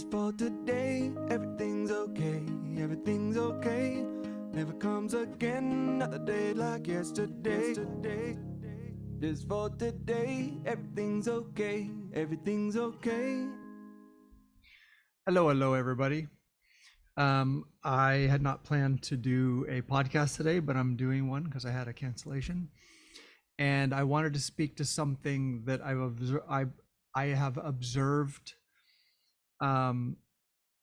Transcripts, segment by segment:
Just for today, everything's okay, everything's okay. Never comes again, another day like yesterday. Just for today, everything's okay, everything's okay. Hello, everybody. I had not planned to do a podcast today, but I'm doing one because I had a cancellation, and I wanted to speak to something that I have observed on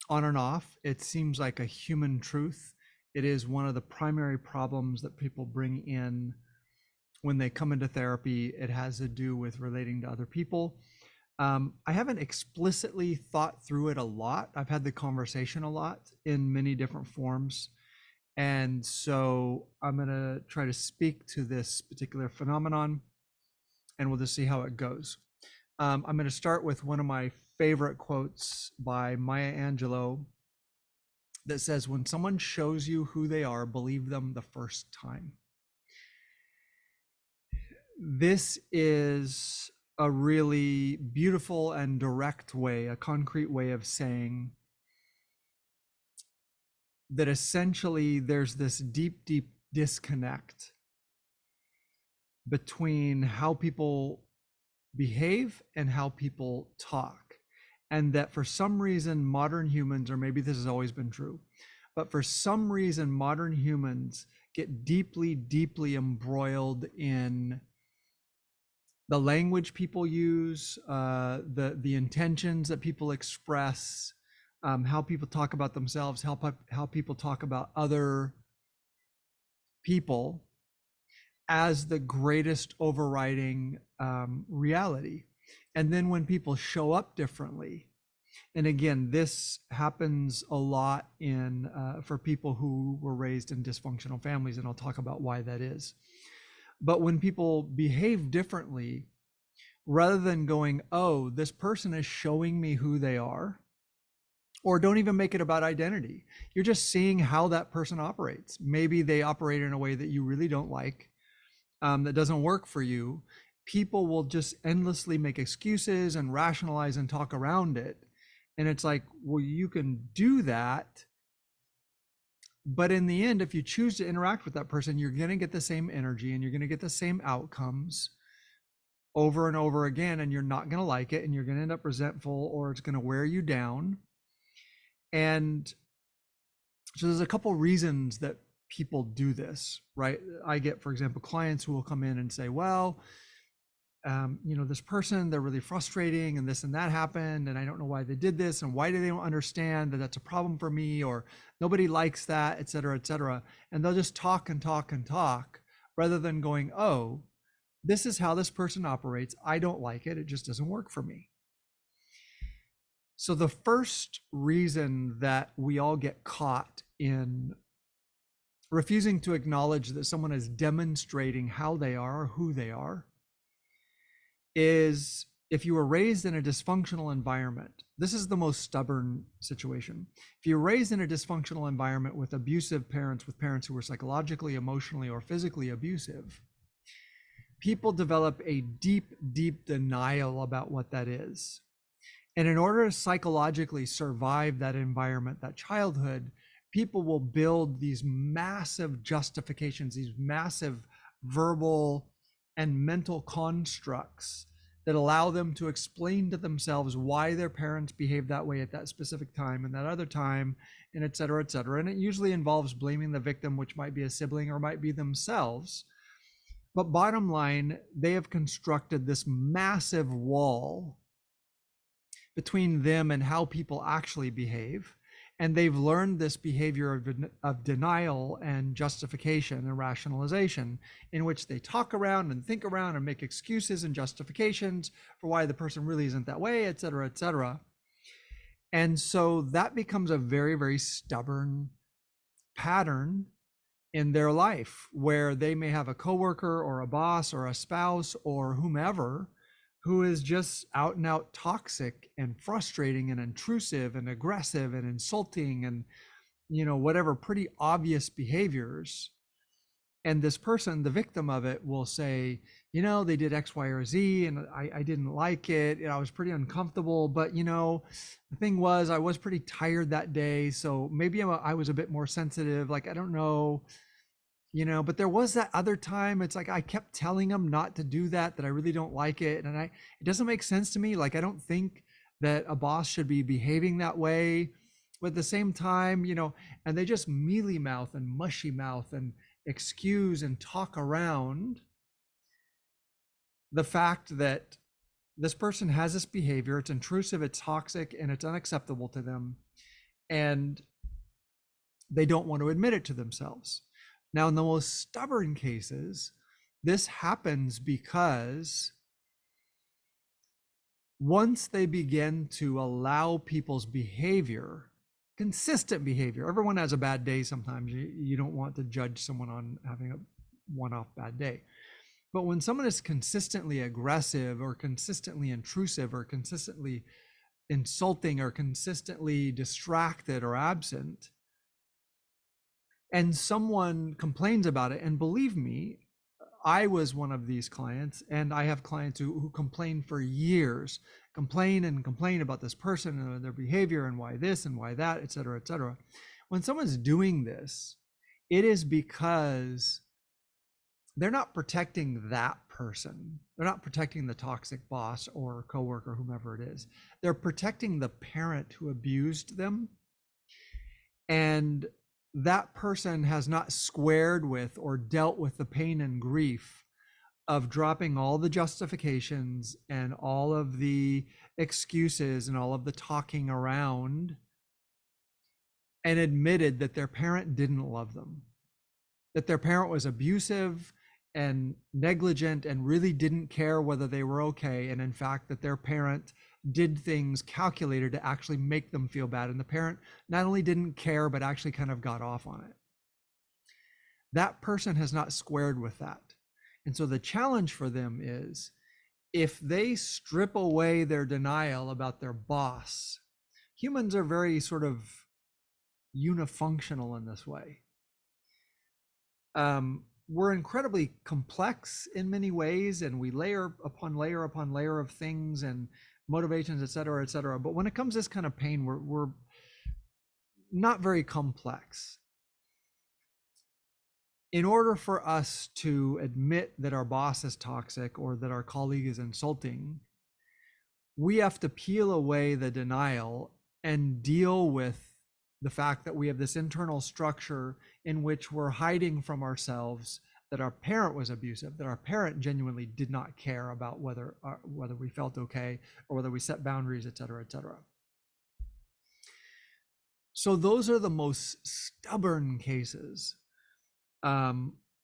and off. It seems like a human truth. It is one of the primary problems that people bring in when they come into therapy. It has to do with relating to other people. I haven't explicitly thought through it a lot. I've had the conversation a lot in many different forms. And so I'm going to try to speak to this particular phenomenon, and we'll just see how it goes. I'm going to start with one of my favorite quotes by Maya Angelou that says, "When someone shows you who they are, believe them the first time." This is a really beautiful and direct way, a concrete way of saying that essentially there's this deep disconnect between how people behave and how people talk. And that for some reason, modern humans, or maybe this has always been true, but for some reason, modern humans get deeply embroiled in the language people use, the intentions that people express, how people talk about themselves, how people talk about other people as the greatest overriding reality. And then when people show up differently, and again, this happens a lot for people who were raised in dysfunctional families, and I'll talk about why that is. But when people behave differently, rather than going, oh, this person is showing me who they are, or don't even make it about identity. You're just seeing how that person operates. Maybe they operate in a way that you really don't like, that doesn't work for you. People will just endlessly make excuses and rationalize and talk around it. And it's like, well, you can do that. But in the end, if you choose to interact with that person, you're going to get the same energy and you're going to get the same outcomes over and over again. And you're not going to like it, and you're going to end up resentful, or it's going to wear you down. And so there's a couple reasons that people do this, right? I get, for example, clients who will come in and say, well, this person, they're really frustrating, and this and that happened, and I don't know why they did this, and why do they don't understand that that's a problem for me, or nobody likes that, et cetera, et cetera. And they'll just talk and talk and talk rather than going, oh, this is how this person operates. I don't like it. It just doesn't work for me. So the first reason that we all get caught in refusing to acknowledge that someone is demonstrating how they are or who they are is if you were raised in a dysfunctional environment. This is the most stubborn situation. If you're raised in a dysfunctional environment with abusive parents, with parents who were psychologically, emotionally, or physically abusive, people develop a deep denial about what that is. And in order to psychologically survive that environment, that childhood, people will build these massive justifications, these massive verbal and mental constructs that allow them to explain to themselves why their parents behaved that way at that specific time and that other time, and et cetera, et cetera. And it usually involves blaming the victim, which might be a sibling or might be themselves. But bottom line, they have constructed this massive wall between them and how people actually behave. And they've learned this behavior of denial and justification and rationalization, in which they talk around and think around and make excuses and justifications for why the person really isn't that way, et cetera, et cetera. And so that becomes a very stubborn pattern in their life, where they may have a coworker or a boss or a spouse or whomever who is just out and out toxic and frustrating and intrusive and aggressive and insulting and, whatever pretty obvious behaviors. And this person, the victim of it, will say, they did X, Y, or Z, and I didn't like it. I was pretty uncomfortable, but the thing was, I was pretty tired that day. So maybe I was a bit more sensitive. Like, I don't know, but there was that other time. It's like I kept telling them not to do that I really don't like it. And it doesn't make sense to me. Like, I don't think that a boss should be behaving that way. But at the same time, and they just mealy mouth and mushy mouth and excuse and talk around the fact that this person has this behavior. It's intrusive, it's toxic, and it's unacceptable to them. And they don't want to admit it to themselves. Now, in the most stubborn cases, this happens because once they begin to allow people's behavior, consistent behavior, everyone has a bad day sometimes. You don't want to judge someone on having a one-off bad day. But when someone is consistently aggressive or consistently intrusive or consistently insulting or consistently distracted or absent, and someone complains about it, and believe me, I was one of these clients, and I have clients who complain for years, complain and complain about this person and their behavior and why this and why that, et cetera, et cetera. When someone's doing this, it is because they're not protecting that person. They're not protecting the toxic boss or coworker, whomever it is. They're protecting the parent who abused them. And that person has not squared with or dealt with the pain and grief of dropping all the justifications and all of the excuses and all of the talking around, and admitted that their parent didn't love them, that their parent was abusive and negligent and really didn't care whether they were okay. And in fact, that their parent did things calculated to actually make them feel bad. And the parent not only didn't care, but actually kind of got off on it. That person has not squared with that. And so the challenge for them is, if they strip away their denial about their boss, humans are very sort of unifunctional in this way. We're incredibly complex in many ways, and we layer upon layer upon layer of things and motivations, et cetera, et cetera. But when it comes to this kind of pain, we're not very complex. In order for us to admit that our boss is toxic or that our colleague is insulting, we have to peel away the denial and deal with the fact that we have this internal structure in which we're hiding from ourselves that our parent was abusive, that our parent genuinely did not care about whether we felt okay or whether we set boundaries, et cetera, et cetera. So those are the most stubborn cases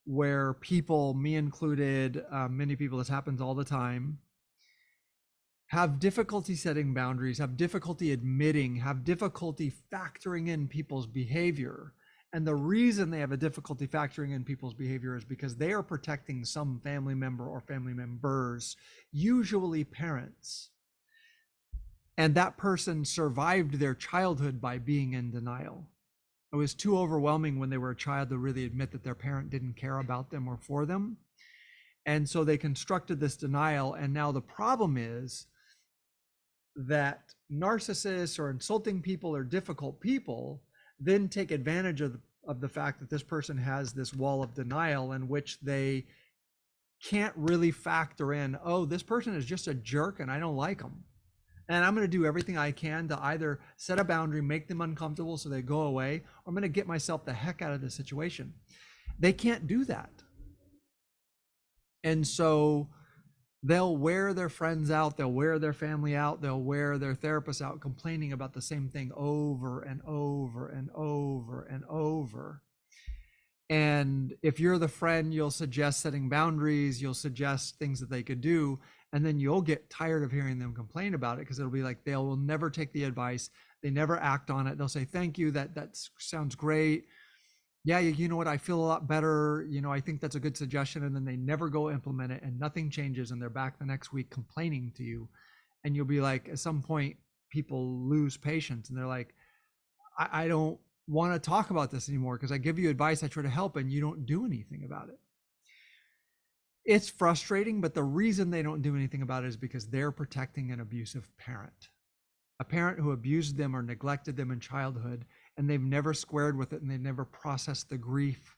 where people, me included, many people, this happens all the time, have difficulty setting boundaries, have difficulty admitting, have difficulty factoring in people's behavior. And the reason they have a difficulty factoring in people's behavior is because they are protecting some family member or family members, usually parents. And that person survived their childhood by being in denial. It was too overwhelming when they were a child to really admit that their parent didn't care about them or for them. And so they constructed this denial. And now the problem is that narcissists or insulting people or difficult people then take advantage of the fact that this person has this wall of denial in which they can't really factor in, oh, this person is just a jerk and I don't like them. And I'm going to do everything I can to either set a boundary, make them uncomfortable so they go away, or I'm going to get myself the heck out of this situation. They can't do that. And so they'll wear their friends out, they'll wear their family out, they'll wear their therapists out, complaining about the same thing over and over and over and over. And if you're the friend, you'll suggest setting boundaries, you'll suggest things that they could do, and then you'll get tired of hearing them complain about it, because it'll be like they will never take the advice, they never act on it. They'll say, thank you, that sounds great. Yeah, you know what, I feel a lot better. I think that's a good suggestion. And then they never go implement it and nothing changes. And they're back the next week complaining to you. And you'll be like, at some point, people lose patience and they're like, I don't want to talk about this anymore because I give you advice, I try to help, and you don't do anything about it. It's frustrating, but the reason they don't do anything about it is because they're protecting an abusive parent, a parent who abused them or neglected them in childhood, and they've never squared with it, and they've never processed the grief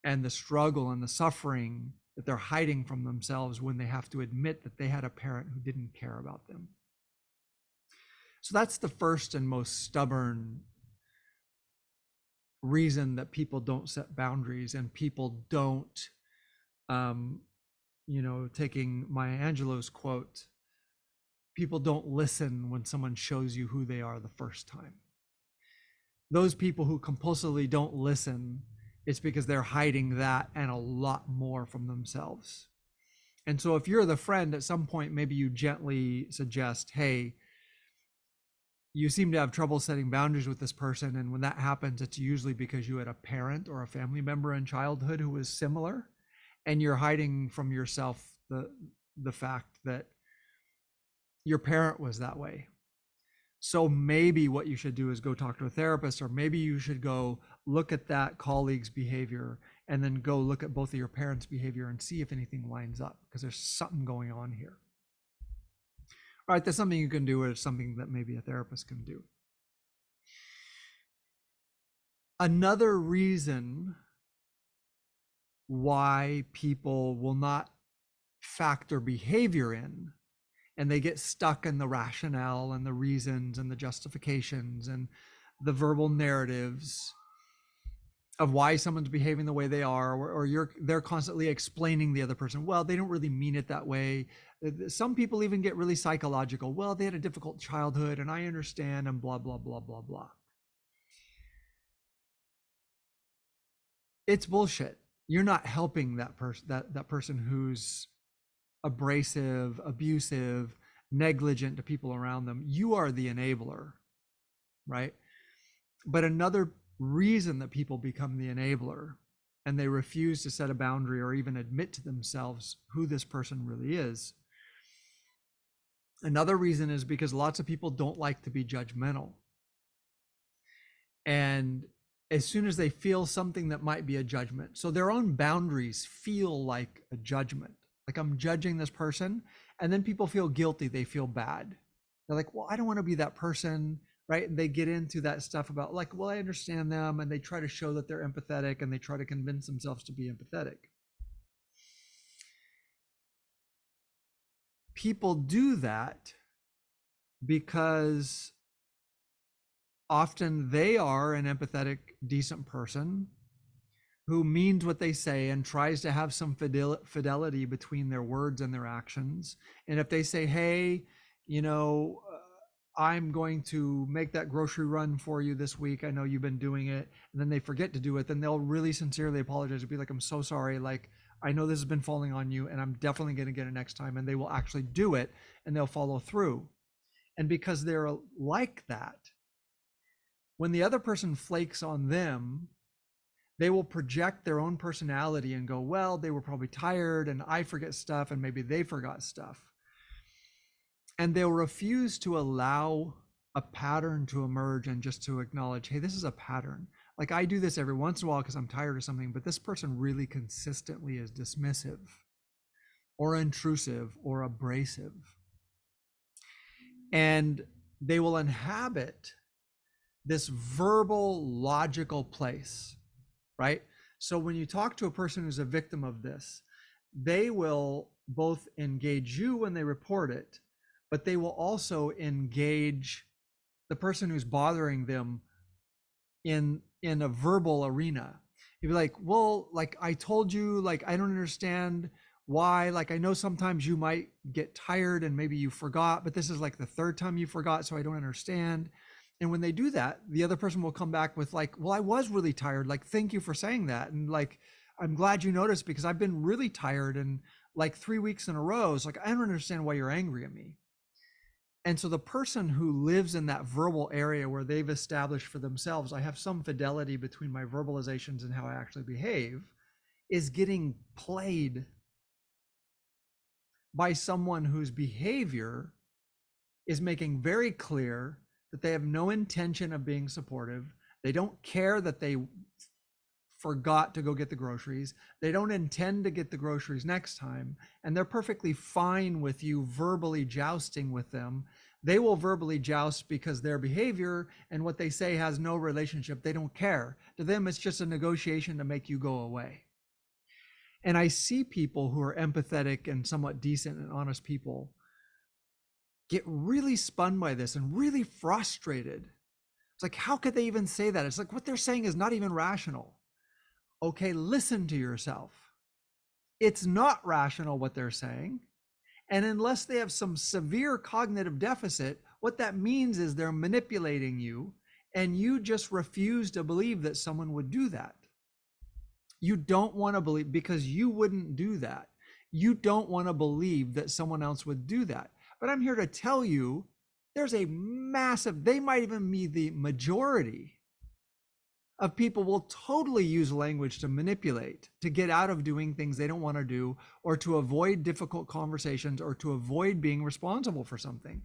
and the struggle and the suffering that they're hiding from themselves when they have to admit that they had a parent who didn't care about them. So that's the first and most stubborn reason that people don't set boundaries, and people don't, taking Maya Angelou's quote, people don't listen when someone shows you who they are the first time. Those people who compulsively don't listen, it's because they're hiding that and a lot more from themselves. And so if you're the friend, at some point, maybe you gently suggest, hey, you seem to have trouble setting boundaries with this person. And when that happens, it's usually because you had a parent or a family member in childhood who was similar, and you're hiding from yourself the fact that your parent was that way. So maybe what you should do is go talk to a therapist, or maybe you should go look at that colleague's behavior and then go look at both of your parents' behavior and see if anything lines up, because there's something going on here. All right, that's something you can do, or it's something that maybe a therapist can do. Another reason why people will not factor behavior in, and they get stuck in the rationale and the reasons and the justifications and the verbal narratives of why someone's behaving the way they are, or they're constantly explaining the other person, well, they don't really mean it that way. Some people even get really psychological. Well, they had a difficult childhood and I understand, and blah, blah, blah, blah, blah. It's bullshit. You're not helping that person, that person who's abrasive, abusive, negligent to people around them. You are the enabler, right? But another reason that people become the enabler and they refuse to set a boundary or even admit to themselves who this person really is, another reason is because lots of people don't like to be judgmental. And as soon as they feel something that might be a judgment, so their own boundaries feel like a judgment, like I'm judging this person, and then people feel guilty, they feel bad. They're like, well, I don't want to be that person, right? And they get into that stuff about like, well, I understand them, and they try to show that they're empathetic, and they try to convince themselves to be empathetic. People do that because often they are an empathetic, decent person who means what they say and tries to have some fidelity between their words and their actions. And if they say, hey, I'm going to make that grocery run for you this week, I know you've been doing it, and then they forget to do it, then they'll really sincerely apologize and be like, I'm so sorry, like I know this has been falling on you, and I'm definitely going to get it next time. And they will actually do it, and they'll follow through. And because they're like that, when the other person flakes on them, they will project their own personality and go, well, they were probably tired, and I forget stuff, and maybe they forgot stuff. And they'll refuse to allow a pattern to emerge and just to acknowledge, hey, this is a pattern. Like I do this every once in a while because I'm tired of something, but this person really consistently is dismissive or intrusive or abrasive. And they will inhabit this verbal, logical place, right? So when you talk to a person who's a victim of this, they will both engage you when they report it, but they will also engage the person who's bothering them in a verbal arena. You'd be like, well, like I told you, like I don't understand why, like I know sometimes you might get tired and maybe you forgot, but this is like the third time you forgot, so I don't understand. And when they do that, the other person will come back with like, well, I was really tired, like thank you for saying that, and like I'm glad you noticed because I've been really tired and like 3 weeks in a row. It's like I don't understand why you're angry at me. And so the person who lives in that verbal area where they've established for themselves, I have some fidelity between my verbalizations and how I actually behave, is getting played by someone whose behavior is making very clear that they have no intention of being supportive. They don't care that they forgot to go get the groceries. They don't intend to get the groceries next time. And they're perfectly fine with you verbally jousting with them. They will verbally joust because their behavior and what they say has no relationship. They don't care. To them, it's just a negotiation to make you go away. And I see people who are empathetic and somewhat decent and honest people get really spun by this and really frustrated. It's like, how could they even say that? It's like, what they're saying is not even rational. Okay, listen to yourself. It's not rational what they're saying. And unless they have some severe cognitive deficit, what that means is they're manipulating you, and you just refuse to believe that someone would do that. You don't want to believe, because you wouldn't do that. You don't want to believe that someone else would do that. But I'm here to tell you, there's a massive, they might even be the majority of people will totally use language to manipulate, to get out of doing things they don't want to do, or to avoid difficult conversations, or to avoid being responsible for something.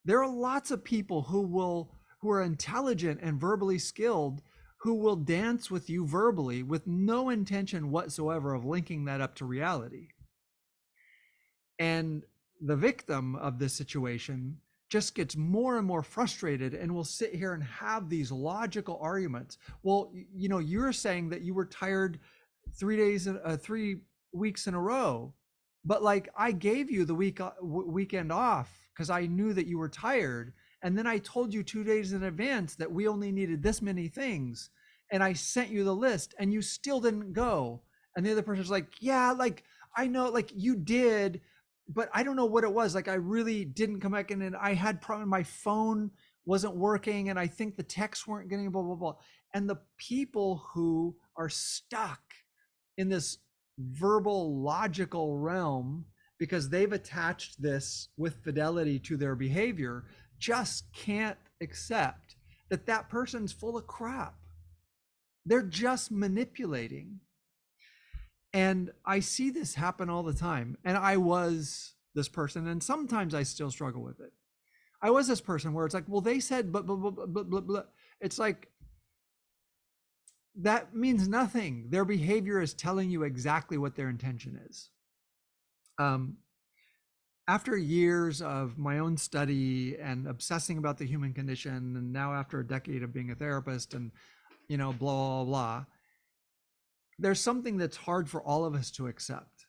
There are lots of people who are intelligent and verbally skilled, who will dance with you verbally with no intention whatsoever of linking that up to reality. And the victim of this situation just gets more and more frustrated and will sit here and have these logical arguments. Well, you're saying that you were tired 3 weeks in a row, but like, I gave you the weekend off because I knew that you were tired. And then I told you 2 days in advance that we only needed this many things. And I sent you the list and you still didn't go. And the other person's like, yeah, like, I know, like, you did, but I don't know what it was. Like, I really didn't come back in, and I had problem. My phone wasn't working, and I think the texts weren't getting blah, blah, blah. And the people who are stuck in this verbal logical realm because they've attached this with fidelity to their behavior just can't accept that that person's full of crap. They're just manipulating. And I see this happen all the time. And I was this person, and sometimes I still struggle with it. I was this person where it's like, well, they said, but blah, blah, blah, blah, blah. It's like, that means nothing. Their behavior is telling you exactly what their intention is. After years of my own study and obsessing about the human condition, and now after a decade of being a therapist and, blah, blah, blah, there's something that's hard for all of us to accept,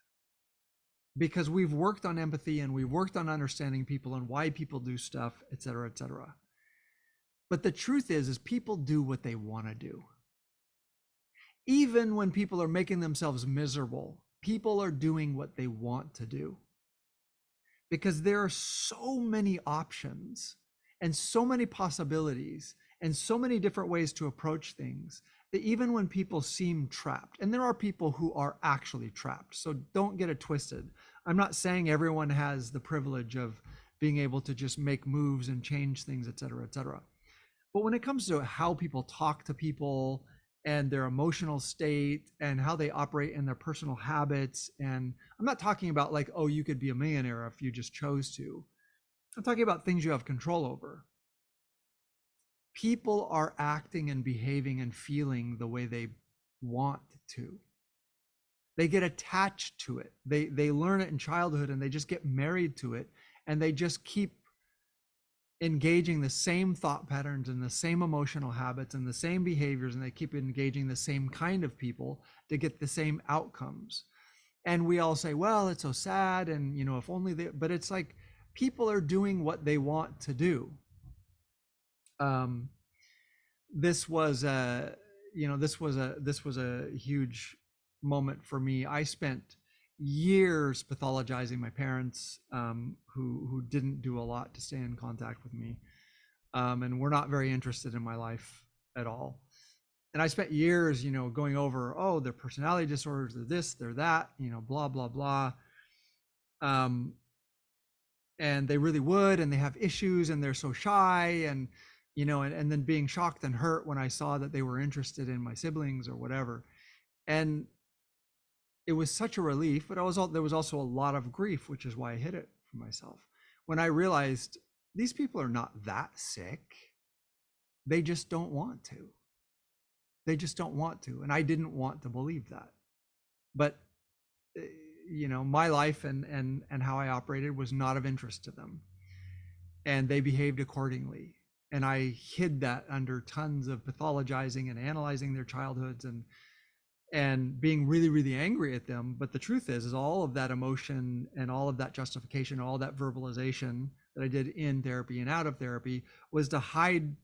because we've worked on empathy and we've worked on understanding people and why people do stuff, et cetera, et cetera. But the truth is people do what they want to do. Even when people are making themselves miserable, people are doing what they want to do, because there are so many options and so many possibilities and so many different ways to approach things, that even when people seem trapped, and there are people who are actually trapped, so don't get it twisted. I'm not saying everyone has the privilege of being able to just make moves and change things, et cetera, et cetera. But when it comes to how people talk to people and their emotional state and how they operate in their personal habits, and I'm not talking about like, oh, you could be a millionaire if you just chose to. I'm talking about things you have control over. People are acting and behaving and feeling the way they want to. They get attached to it. They learn it in childhood, and they just get married to it, and they just keep engaging the same thought patterns and the same emotional habits and the same behaviors, and they keep engaging the same kind of people to get the same outcomes. And we all say, well, it's so sad, and if only they, but it's like, people are doing what they want to do. This was a huge moment for me. I spent years pathologizing my parents, who didn't do a lot to stay in contact with me, and were not very interested in my life at all. And I spent years, going over, oh, their personality disorders, they're this, they're that, blah, blah, blah. And they really would, and they have issues, and they're so shy, and and then being shocked and hurt when I saw that they were interested in my siblings or whatever. And it was such a relief, but there was also a lot of grief, which is why I hid it from myself. When I realized these people are not that sick, they just don't want to. They just don't want to. And I didn't want to believe that. But my life and how I operated was not of interest to them. And they behaved accordingly. And I hid that under tons of pathologizing and analyzing their childhoods and being really, really angry at them. But the truth is all of that emotion and all of that justification, all that verbalization that I did in therapy and out of therapy was to hide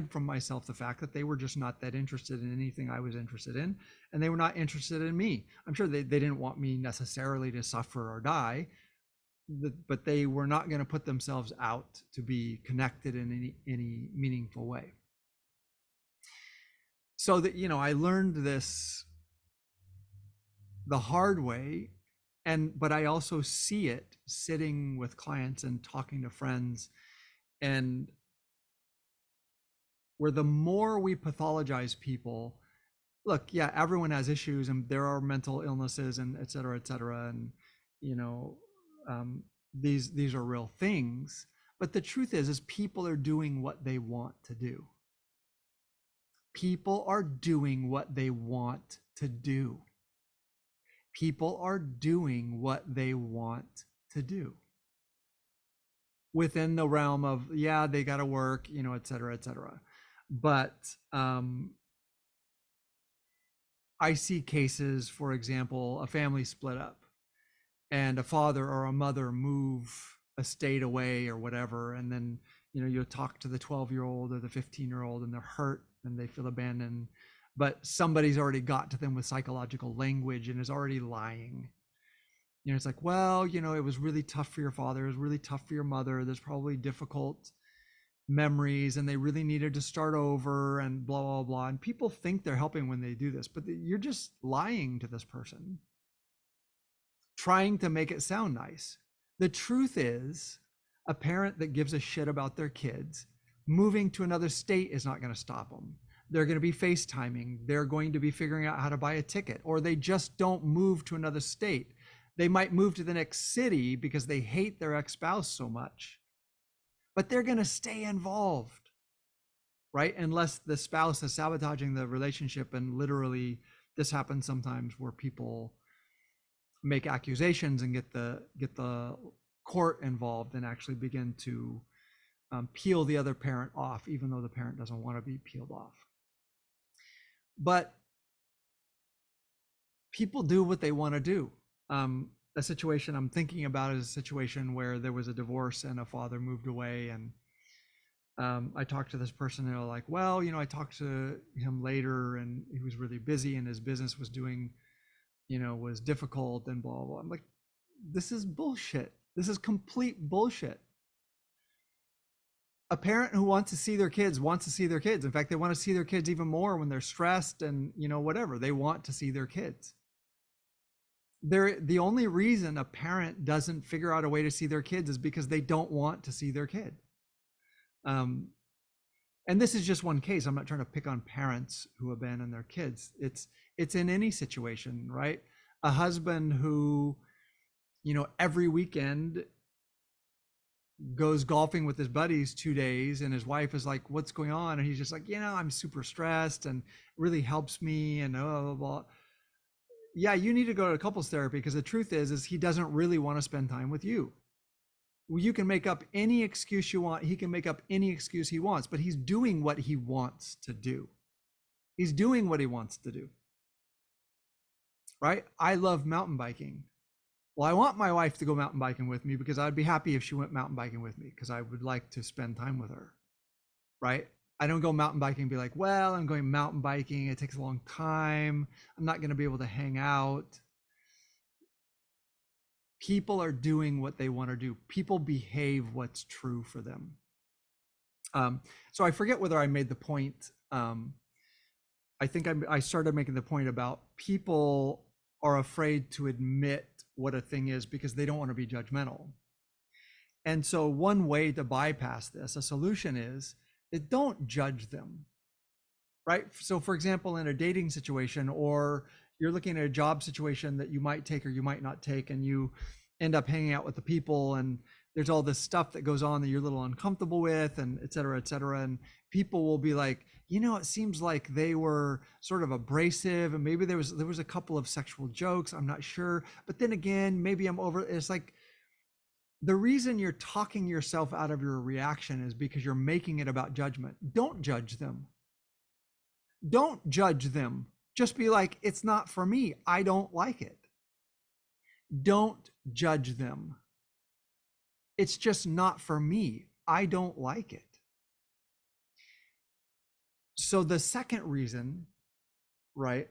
from myself the fact that they were just not that interested in anything I was interested in, and they were not interested in me. I'm sure they didn't want me necessarily to suffer or die, but they were not going to put themselves out to be connected in any meaningful way. So that, I learned this the hard way, but I also see it sitting with clients and talking to friends, and where the more we pathologize people, look, yeah, everyone has issues and there are mental illnesses and et cetera, and these are real things. But the truth is people are doing what they want to do. People are doing what they want to do. People are doing what they want to do within the realm of, yeah, they got to work, et cetera. But I see cases, for example, a family split up and a father or a mother move a state away or whatever. And then, you'll talk to the 12-year-old or the 15-year-old and they're hurt and they feel abandoned, but somebody's already got to them with psychological language and is already lying. It's like, well, it was really tough for your father. It was really tough for your mother. There's probably difficult memories and they really needed to start over and blah, blah, blah. And people think they're helping when they do this, but you're just lying to this person, trying to make it sound nice. The truth is, a parent that gives a shit about their kids moving to another state is not going to stop them. They're going to be FaceTiming. They're going to be figuring out how to buy a ticket, or they just don't move to another state. They might move to the next city because they hate their ex-spouse so much, but they're going to stay involved, right? Unless the spouse is sabotaging the relationship. And literally this happens sometimes where people make accusations and get the court involved and actually begin to peel the other parent off, even though the parent doesn't want to be peeled off. But people do what they want to do. A situation I'm thinking about is a situation where there was a divorce and a father moved away, and I talked to this person and they're like, well, I talked to him later and he was really busy and his business was was difficult and blah, blah. I'm like, this is bullshit. This is complete bullshit. A parent who wants to see their kids wants to see their kids. In fact, they want to see their kids even more when they're stressed and, whatever. They want to see their kids. The only reason a parent doesn't figure out a way to see their kids is because they don't want to see their kid. And this is just one case. I'm not trying to pick on parents who abandon their kids. It's in any situation, right? A husband who, every weekend goes golfing with his buddies 2 days, and his wife is like, what's going on? And he's just like, I'm super stressed and it really helps me and blah, blah, blah. Yeah, you need to go to couples therapy, because the truth is he doesn't really want to spend time with you. You can make up any excuse you want. He can make up any excuse he wants, but he's doing what he wants to do. He's doing what he wants to do. Right? I love mountain biking. Well, I want my wife to go mountain biking with me because I'd be happy if she went mountain biking with me, because I would like to spend time with her. Right? I don't go mountain biking and be like, well, I'm going mountain biking. It takes a long time. I'm not going to be able to hang out. People are doing what they want to do. People behave what's true for them. So I forget whether I made the point. I think I started making the point about people are afraid to admit what a thing is because they don't want to be judgmental. And so one way to bypass this, a solution is that don't judge them, right? So for example, in a dating situation, or you're looking at a job situation that you might take or you might not take, and you end up hanging out with the people and there's all this stuff that goes on that you're a little uncomfortable with, and et cetera, et cetera. And people will be like, it seems like they were sort of abrasive, and maybe there was a couple of sexual jokes. I'm not sure. But then again, maybe I'm over. It's like the reason you're talking yourself out of your reaction is because you're making it about judgment. Don't judge them. Don't judge them. Just be like, it's not for me. I don't like it. Don't judge them. It's just not for me. I don't like it. So the second reason, right?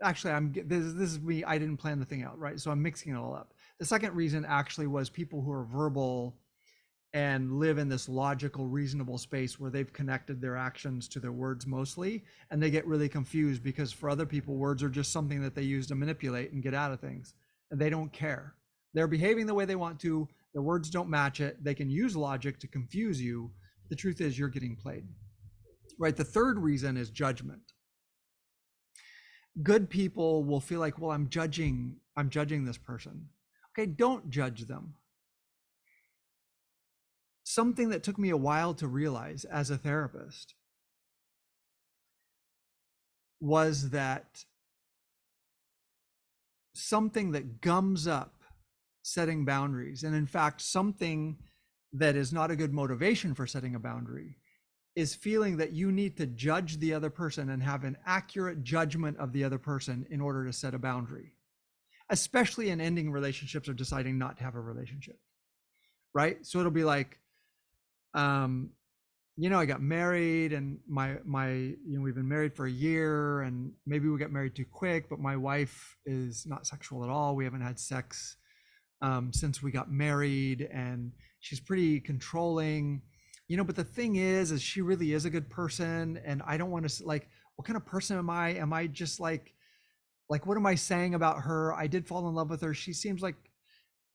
Actually, this is me. I didn't plan the thing out, right? So I'm mixing it all up. The second reason actually was people who are verbal and live in this logical, reasonable space where they've connected their actions to their words mostly, and they get really confused because for other people, words are just something that they use to manipulate and get out of things, and they don't care. They're behaving the way they want to. Their words don't match it. They can use logic to confuse you. The truth is you're getting played, right? The third reason is judgment. Good people will feel like, well, I'm judging this person. Okay, don't judge them. Something that took me a while to realize as a therapist was that something that gums up setting boundaries, and in fact, something that is not a good motivation for setting a boundary, is feeling that you need to judge the other person and have an accurate judgment of the other person in order to set a boundary, especially in ending relationships or deciding not to have a relationship, right? So it'll be like, I got married, and my we've been married for a year, and maybe we got married too quick, but my wife is not sexual at all. We haven't had sex since we got married, and she's pretty controlling, but the thing is she really is a good person, and I don't want to, like, what kind of person am I? Am I just like, what am I saying about her? I did fall in love with her. She seems like,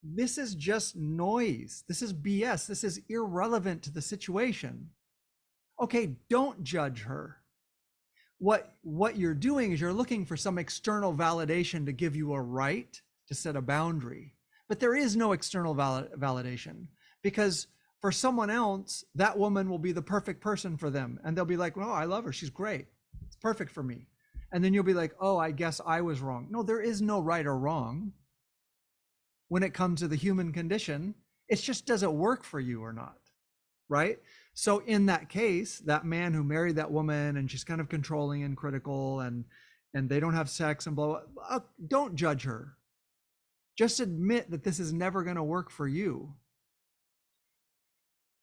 this is just noise. This is BS. This is irrelevant to the situation. Okay, don't judge her. What you're doing is you're looking for some external validation to give you a right to set a boundary. But there is no external validation, because for someone else, that woman will be the perfect person for them. And they'll be like, well, I love her. She's great. It's perfect for me. And then you'll be like, oh, I guess I was wrong. No, there is no right or wrong when it comes to the human condition. It's just, does it work for you or not, right? So in that case, that man who married that woman, and she's kind of controlling and critical, and they don't have sex and blah, blah, don't judge her. Just admit that this is never going to work for you.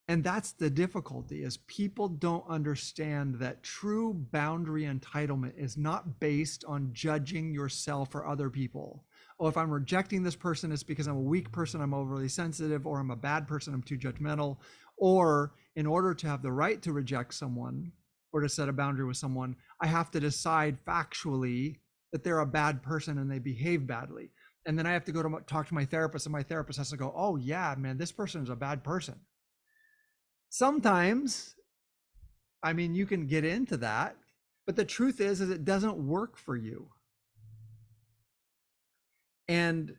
And that's the difficulty, is people don't understand that true boundary entitlement is not based on judging yourself or other people. Oh, if I'm rejecting this person, it's because I'm a weak person, I'm overly sensitive, or I'm a bad person, I'm too judgmental. Or in order to have the right to reject someone or to set a boundary with someone, I have to decide factually that they're a bad person and they behave badly. And then I have to go to talk to my therapist, and my therapist has to go, oh yeah, man, this person is a bad person. Sometimes, you can get into that, but the truth is it doesn't work for you. And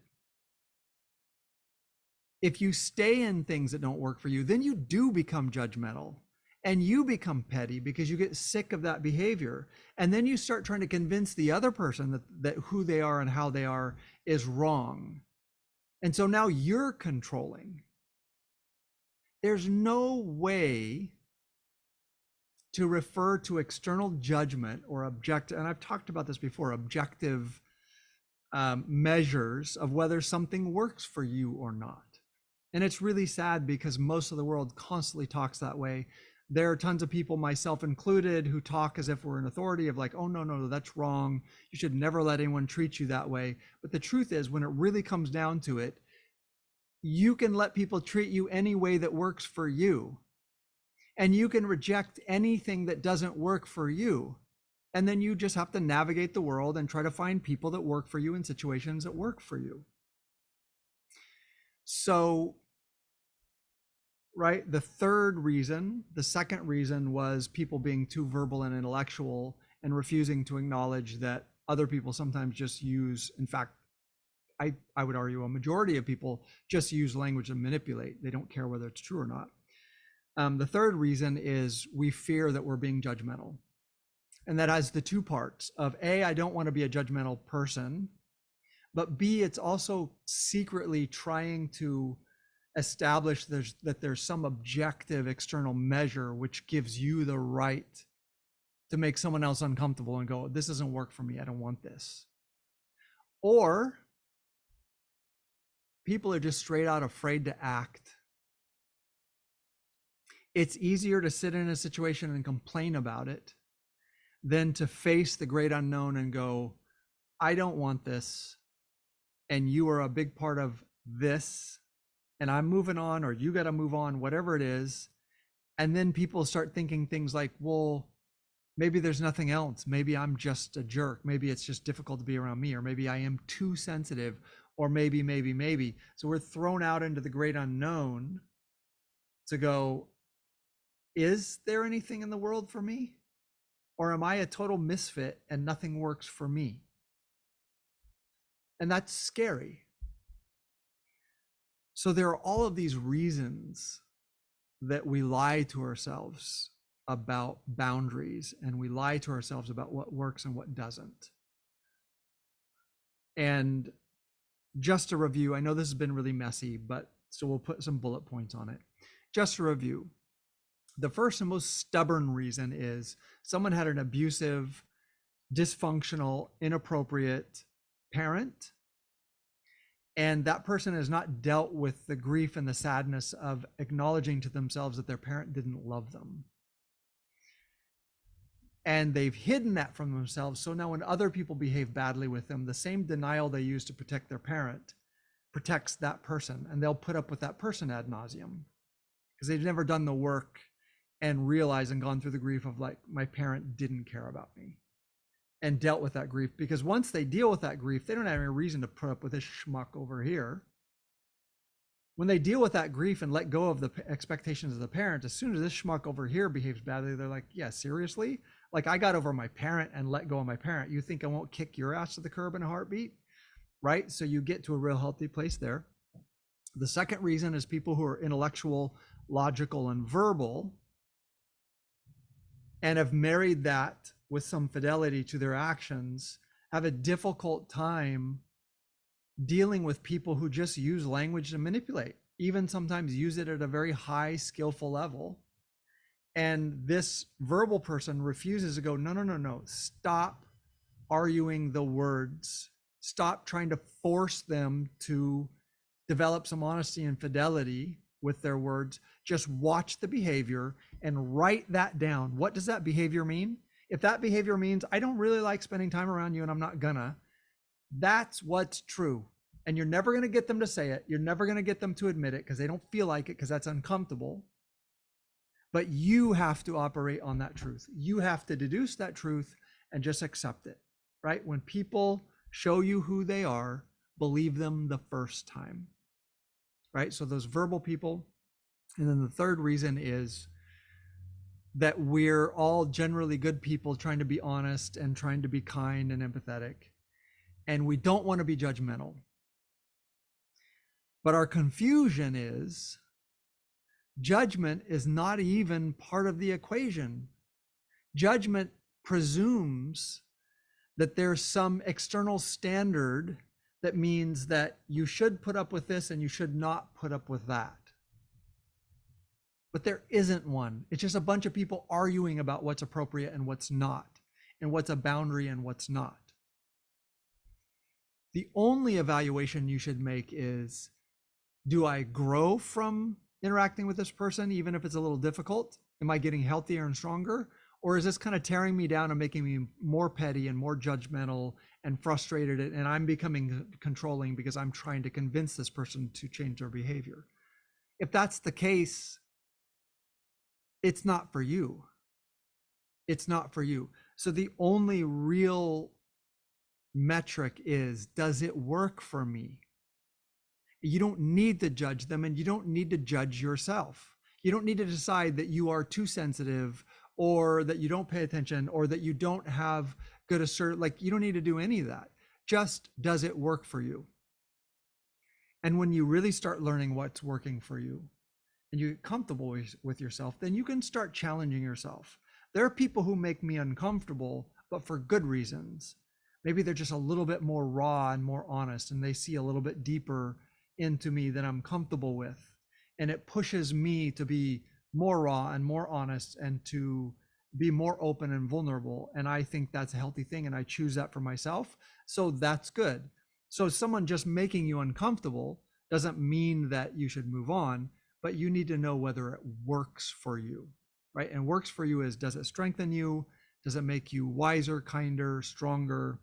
if you stay in things that don't work for you, then you do become judgmental, and you become petty because you get sick of that behavior. And then you start trying to convince the other person that who they are and how they are is wrong. And so now you're controlling. There's no way to refer to external judgment or objective, and I've talked about this before, objective measures of whether something works for you or not. And it's really sad because most of the world constantly talks that way. There are tons of people, myself included, who talk as if we're an authority of like, oh, no, that's wrong. You should never let anyone treat you that way. But the truth is, when it really comes down to it, you can let people treat you any way that works for you. And you can reject anything that doesn't work for you. And then you just have to navigate the world and try to find people that work for you in situations that work for you. So, right, the second reason was people being too verbal and intellectual and refusing to acknowledge that other people sometimes just use, in fact, I would argue a majority of people just use language to manipulate. They don't care whether it's true or not. The third reason is we fear that we're being judgmental. And that has the two parts of A, I don't want to be a judgmental person, but B, it's also secretly trying to establish that there's some objective external measure which gives you the right to make someone else uncomfortable and go, this doesn't work for me, I don't want this. Or people are just straight out afraid to act. It's easier to sit in a situation and complain about it than to face the great unknown and go, I don't want this, and you are a big part of this, and I'm moving on, or you got to move on, whatever it is. And then people start thinking things like, well, maybe there's nothing else. Maybe I'm just a jerk. Maybe it's just difficult to be around me, or maybe I am too sensitive, or maybe. So we're thrown out into the great unknown to go, is there anything in the world for me? Or am I a total misfit and nothing works for me? And that's scary. So there are all of these reasons that we lie to ourselves about boundaries, and we lie to ourselves about what works and what doesn't. And just to review, I know this has been really messy, but so we'll put some bullet points on it. Just to review, the first and most stubborn reason is someone had an abusive, dysfunctional, inappropriate parent, and that person has not dealt with the grief and the sadness of acknowledging to themselves that their parent didn't love them. And they've hidden that from themselves. So now when other people behave badly with them, the same denial they use to protect their parent protects that person, and they'll put up with that person ad nauseum because they've never done the work and realized and gone through the grief of like, my parent didn't care about me, and dealt with that grief. Because once they deal with that grief, they don't have any reason to put up with this schmuck over here. When they deal with that grief and let go of the expectations of the parent, as soon as this schmuck over here behaves badly, they're like, yeah, seriously? Like, I got over my parent and let go of my parent. You think I won't kick your ass to the curb in a heartbeat? Right? So you get to a real healthy place there. The second reason is people who are intellectual, logical, and verbal, and have married that with some fidelity to their actions, have a difficult time dealing with people who just use language to manipulate, even sometimes use it at a very high, skillful level. And this verbal person refuses to go, no, stop arguing the words. Stop trying to force them to develop some honesty and fidelity with their words. Just watch the behavior and write that down. What does that behavior mean? If that behavior means, I don't really like spending time around you and I'm not gonna, that's what's true. And you're never gonna get them to say it. You're never gonna get them to admit it because they don't feel like it, because that's uncomfortable. But you have to operate on that truth. You have to deduce that truth and just accept it, right? When people show you who they are, believe them the first time, right? So those verbal people. And then the third reason is that we're all generally good people trying to be honest and trying to be kind and empathetic. And we don't want to be judgmental. But our confusion is judgment is not even part of the equation. Judgment presumes that there's some external standard that means that you should put up with this and you should not put up with that. But there isn't one. It's just a bunch of people arguing about what's appropriate and what's not, and what's a boundary and what's not. The only evaluation you should make is, do I grow from interacting with this person, even if it's a little difficult? Am I getting healthier and stronger? Or is this kind of tearing me down and making me more petty and more judgmental and frustrated, and I'm becoming controlling because I'm trying to convince this person to change their behavior? If that's the case, it's not for you. It's not for you. So the only real metric is, does it work for me? You don't need to judge them, and you don't need to judge yourself. You don't need to decide that you are too sensitive, or that you don't pay attention, or that you don't have good assert. Like, you don't need to do any of that. Just, does it work for you? And when you really start learning what's working for you and you get comfortable with yourself, then you can start challenging yourself. There are people who make me uncomfortable, but for good reasons. Maybe they're just a little bit more raw and more honest, and they see a little bit deeper into me than I'm comfortable with. And it pushes me to be more raw and more honest and to be more open and vulnerable. And I think that's a healthy thing. And I choose that for myself. So that's good. So someone just making you uncomfortable doesn't mean that you should move on, but you need to know whether it works for you, right? And works for you is, does it strengthen you? Does it make you wiser, kinder, stronger?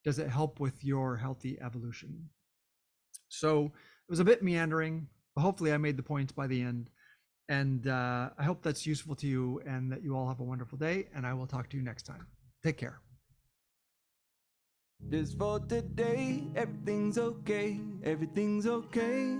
Does it help with your healthy evolution? So it was a bit meandering, but hopefully I made the points by the end. And I hope that's useful to you and that you all have a wonderful day. And I will talk to you next time. Take care. Just for today, everything's okay, everything's okay.